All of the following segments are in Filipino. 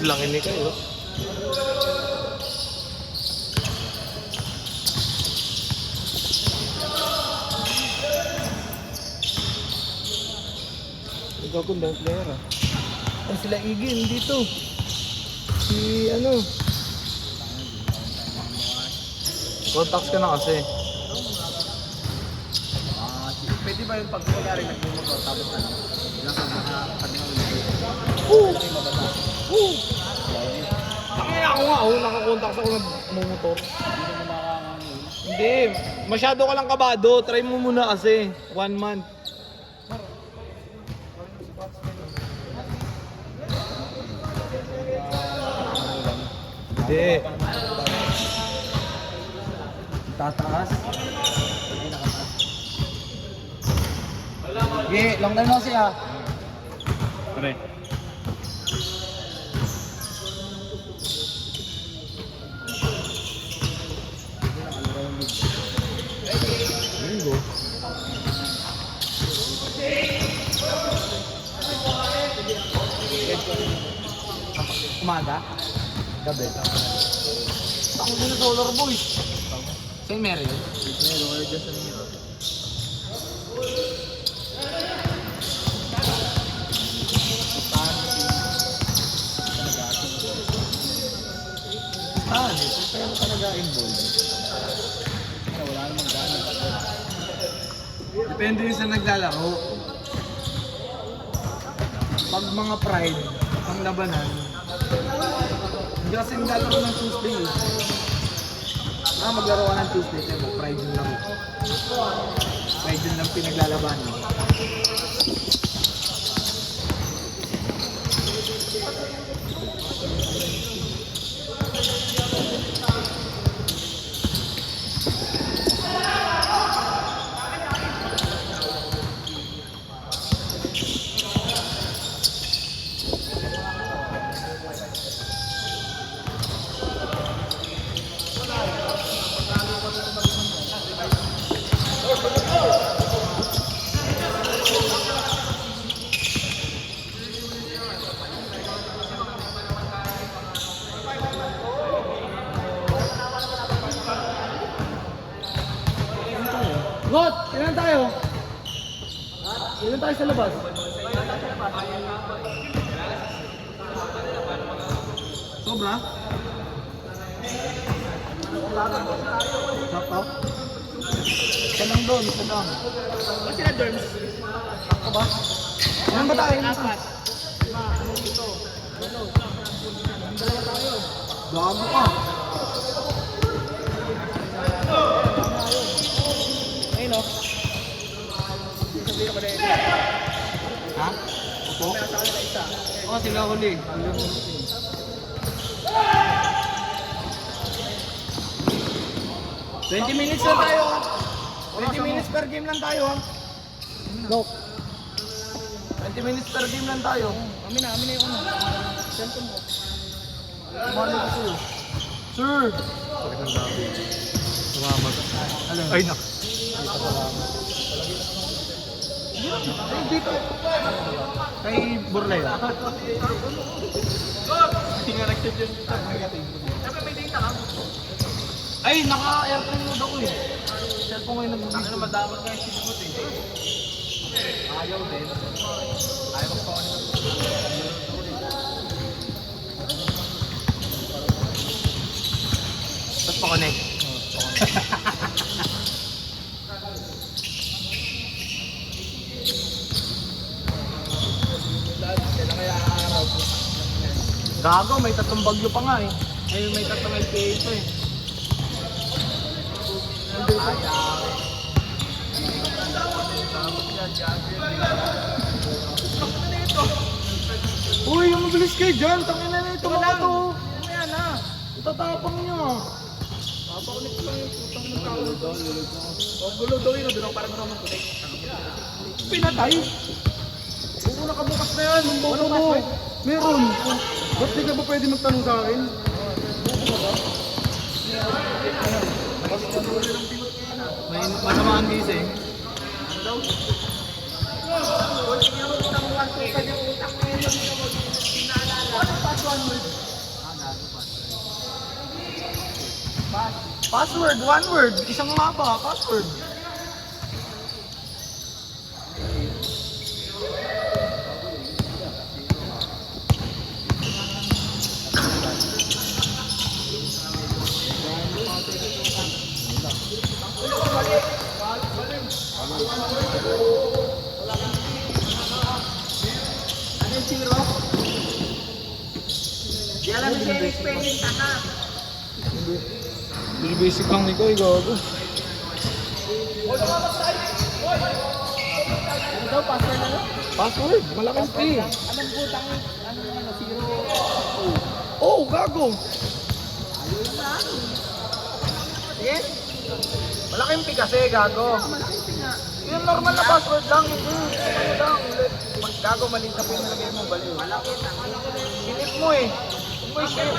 lang ini kayo. Ikaw kung dahil player ah. Ay sila Igin dito. Si ano. Contacts ka na kasi. Pwede ba yung pag-kunyari nagmumotor tapos ano? Ilang sa mga kanilang Takaya ako nga, nakakontacts ako ng motor. Hindi, masyado ka lang kabado. Try mo muna kasi, 1 month. Hindi. tataas. Sige, long time no see ah. Pare. Linggo. Umaga? Gabi. Ako din sa Solar Boys. Sa'yo meron yun? Meron kayo dyan sa Mira. Kaya mo talaga involved. Wala namang gano'n. Depende yun sa naglalaro. Pag mga pride, ang labanan, hindi kasi naglalaro ng Tuesday. Maglaro ka ng Tuesday, kaya pride yun lang. Pride yun lang pinaglalaban. Got! Ilan tayo? Ilan tayo sa labas? Sobra? Sakto? Isa lang doon, isa lang. Ba't sila dorms? Sakto ba? Ilan ba tayo? Apat. Gago ka. Ayun o. Sabi ka ba na yun? Ha? Opo? May asawa na isa. Oo, sila huli. 20 minutes lang tayo ha. 20 minutes per game lang tayo ha. Go. 20 minutes per game lang tayo. Amin na yung ano. Cellphone ko. Mali ko sa'yo. Sir! Sakit ng dami. Salamat. Ay, nak. Dito. Kay Borleo. Hindi nga nag-check yun. Siyempre may data ka. Ay, naka-airplane mode ako eh. Cellphone ngayon nag-video. Ano madamot nga yung sinimot eh. Ayaw din. Ayaw ko pa Tapos pa-connect. Kailan kaya araw? Gago, may tatlong bagyo pa nga eh. Ay, may tatlong LPA ito eh. Ayaw. Uy, yung mabilis kayo dyan. Tangin na ito mga to. Ano yan ah? Itatapang nyo ah. Papakunik ko lang yung putang ng tao doon. O gulo daw yun, doon ako parang naman kunik. Pinatay. Oo, nakabukas na yan. Ang boto mo. Meron. Ba't di ka ba pwede magtanong sa akin? May masama ang gising. Kung tingnan mo kitang 1-2 yung utak mo yun, hindi naalala. Password, one word. Isang mapa, password. Ano yung zero? Di alam ni Jenny spelling taka. Hindi basic lang ni ko, gago. Ano daw, password na lang? Password, malaking P. Anong butang, ano, zero? Oh, gago. Ayun na. Sige. Malaking P kasi, gago. Malaking pinga. Yung normal na password lang, hindi. Ano lang, gago, maliit na po yung nilagay mo, baliw. Malaki, Sinip mo eh. Huwag mo i-share.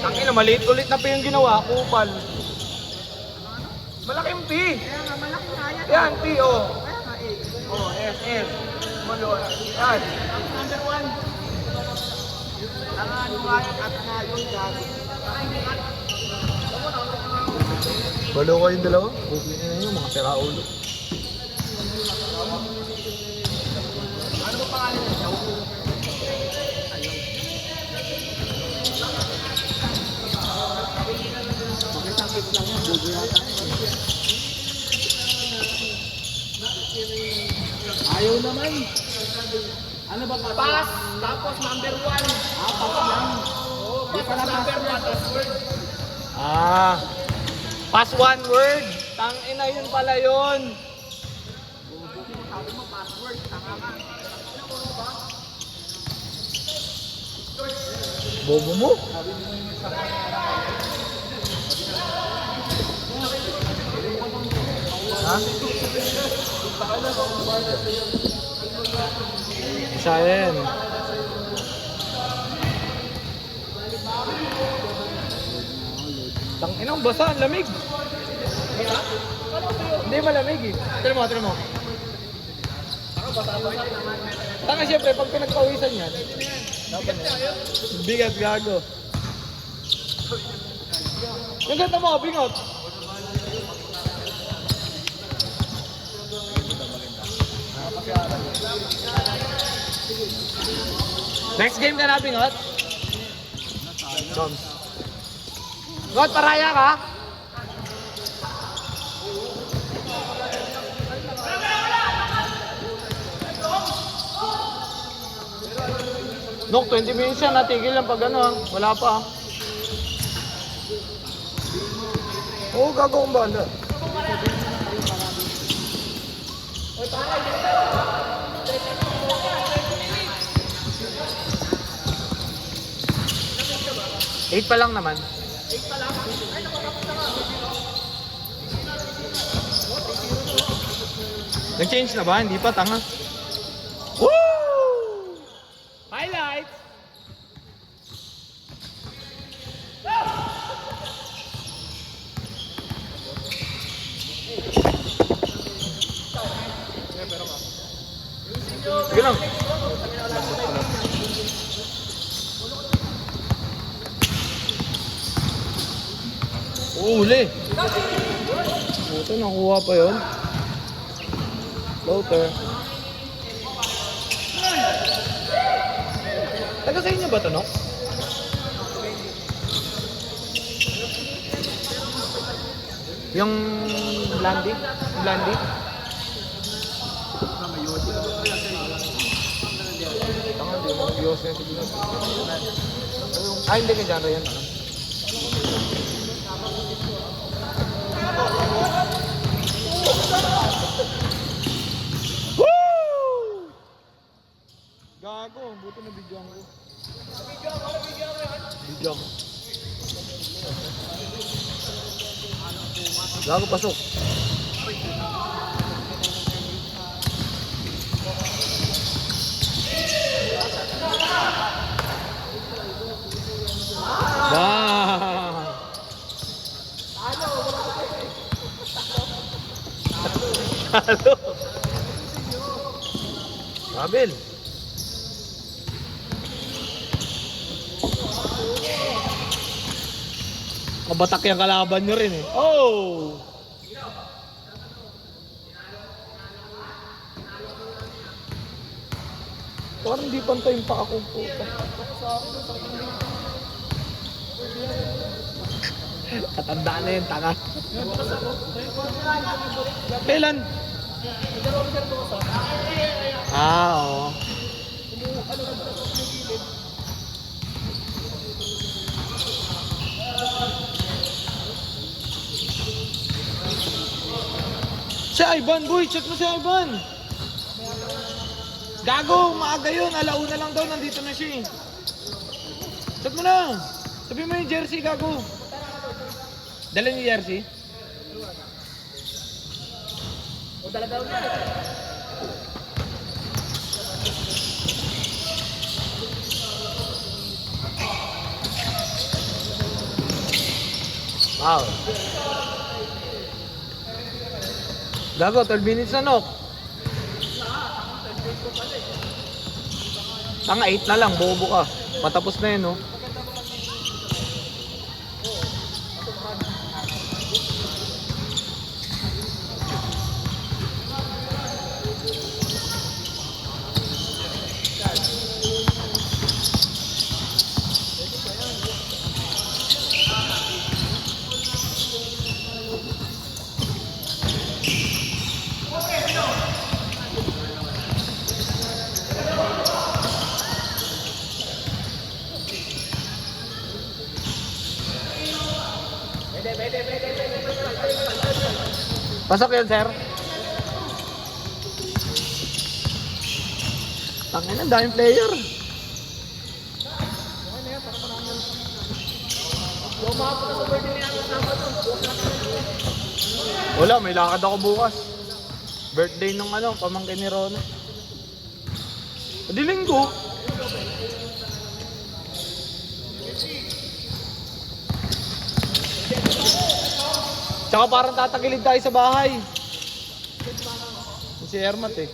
Tangina, maliit ulit na pa yung ginawa, kupal. Malaking P. Kaya nga, malaki nga yan. Yan, P, oh. Kaya nga, eh. Oh, S, S. Malo, yan. Number one. Ang ano nga yan, at nga yun, gago. Balo kayong dalawa? Bukli na yun, mga siraulo. Ano ba pangalan niya? Makitang hit lang yan, bugo yata. Ayaw naman. Ano ba pa? Pass, tapos number one. Pass lang. Di pala number one, password. Ah. Pass one word. Tangina yun pala yun. Sabi mo password, tanga ka. Bobo mo. Ha? Isa yan. Tanginang basa, ang lamig. Hindi malamig eh. Tira mo, tira mo. Tanga siyempre, pag pinagpawisan yan. Bigat gago. Yung ganda mo, bingot. Next game ka na, bingot. Drums. God, paraya ka? Nok, 20 minutes yan, natigil lang pag ano, wala pa. Oo, gago kong bala. Eight pa lang naman. Nag-change na ba? Hindi pa, tanga. Woo! Highlights! Sige lang. Uli. Puto, nakuha pa yun. Floater. Taga sa inyo ba ito, no? Yung Blondie? Blondie? Tanga, di mo. Diyos na yung hindi ka dyan. Yan, ano? Woo! Gago, buto na bigyan ko. Bigyan ko. Gago, pasok. Halo. Abel. Mabatak yung kalaban nyo rin eh. Oh! Parang di pantay yung paa kong puta. Katandaan na yun, tanga. Kailan? Oo. Si Ivan, boy, check mo si Ivan. Gago, maaga yun. Alauna lang daw, nandito na siya eh. Check mo na. Sabi mo yung jersey, gago. Dala niyo jersey? O dala daw niya. Wow. Gago, 12 minutes na, Nok. Tanga, 8 na lang, bobo ka. Patapos na yun, no? Pasok yun, sir. Tangin, ang daming player. Wala, may lakad ako bukas. Birthday ng pamangkin ni Rono. Di linggo. Tsaka parang tatagilid tayo sa bahay. Si Ermat eh.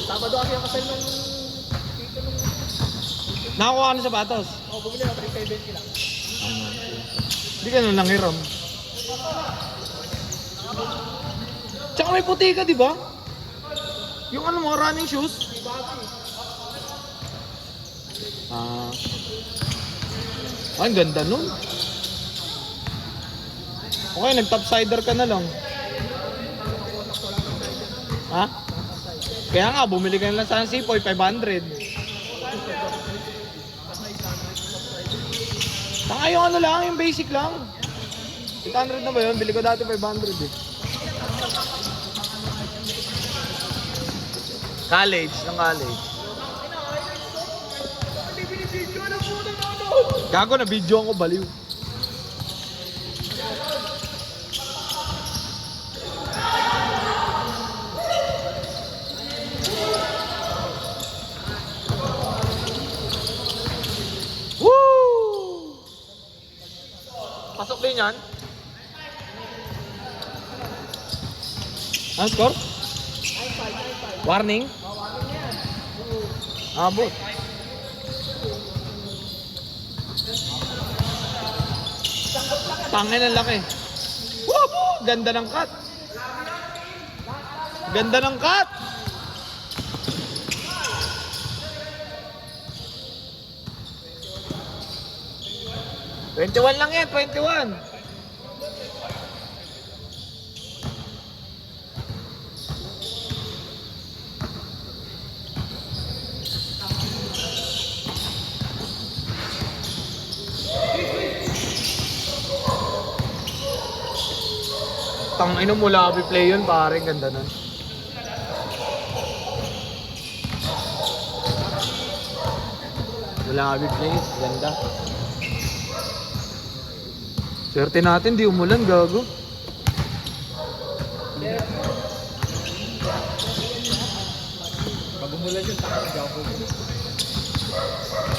Sabado kasi ang kasal ng dito nung... Nakakuha ka na sapatos? O, bumili ako 370 lang. Hindi ka na lang hiram. Tsaka may puti ka, di ba? Yung mo, running shoes? Ay, ang ganda nun. Okay, nag-topsider ka na lang. Ha? Kaya nga, bumili ka na lang sa Sipoy, 500. Tanga yung lang, yung basic lang. 800 na ba yun? Bili ko dati 500 eh. College, ng college. Gago na video ako, baliw. Woo! Pasok din yan. Ano score? Warning? Abot. Tangin ang laki. Woo! Ganda ng cut. Ganda ng cut. $21 lang yan, 21. Tangina mo, labi play yun, pare, ganda nun. Labi play, ganda. Swerte natin, di umulan, gago. Pag umulan yung takot, gago.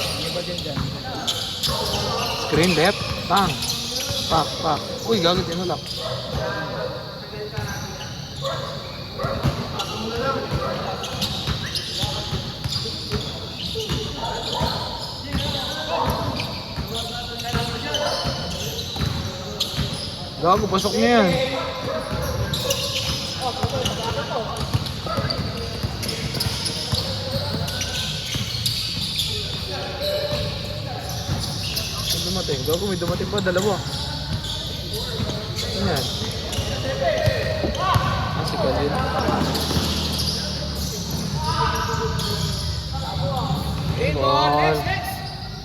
Ano ba dyan? Screen left, pang. Pak. Uy, gago, tinulak. Gago, pasok niya yan. May dumating. Gago, may dumating pa. Dalawa. Ano yan? Ah, si Khalil. Ball.